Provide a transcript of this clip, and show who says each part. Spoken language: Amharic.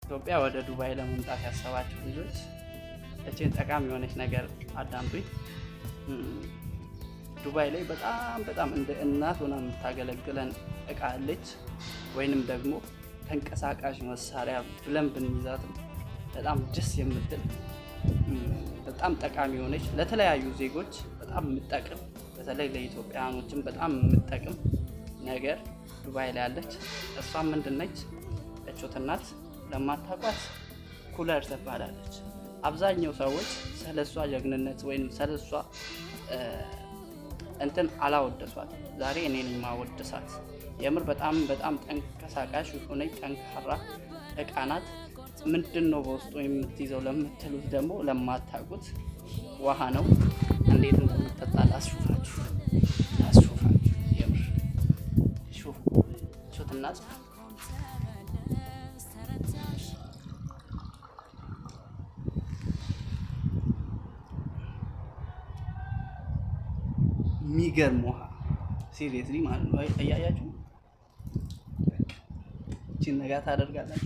Speaker 1: ኢትዮጵያ ወደ ዱባይ ለመምጣት ያሰባችሁ ልጆች እቺን ጠቃሚ የሆነች ነገር አዳምጡኝ። ዱባይ ላይ በጣም እንደ እናት ሆና የምታገለግለን እቃ አለች፣ ወይንም ደግሞ ተንቀሳቃሽ መሳሪያ ብለን ብንይዛትም በጣም ደስ የምትል በጣም ጠቃሚ የሆነች ለተለያዩ ዜጎች በጣም የምትጠቅም በተለይ ለኢትዮጵያኖችም በጣም የምትጠቅም ነገር ዱባይ ላይ አለች። እሷም ምንድነች? እቾት እናት ለማታውቋት ኩለር ትባላለች። አብዛኛው ሰዎች ስለሷ ጀግንነት ወይም ስለሷ እንትን አላወደሷት። ዛሬ እኔ ነኝ ማወደሳት። የምር በጣም ተንቀሳቃሽ የሆነች ጠንካራ እቃ ናት። ምንድነው በውስጡ የምትይዘው ለምትሉት ደግሞ ለማታውቁት ውሃ ነው። እንዴት እንደምትጠጣ ላስሹፋችሁ። የምር ሹፍ እቾት እናት የሚገርም ውሃ ሲሪየስሊ ማለት ነው። እያያችሁ እቺን ነገር ታደርጋላችሁ።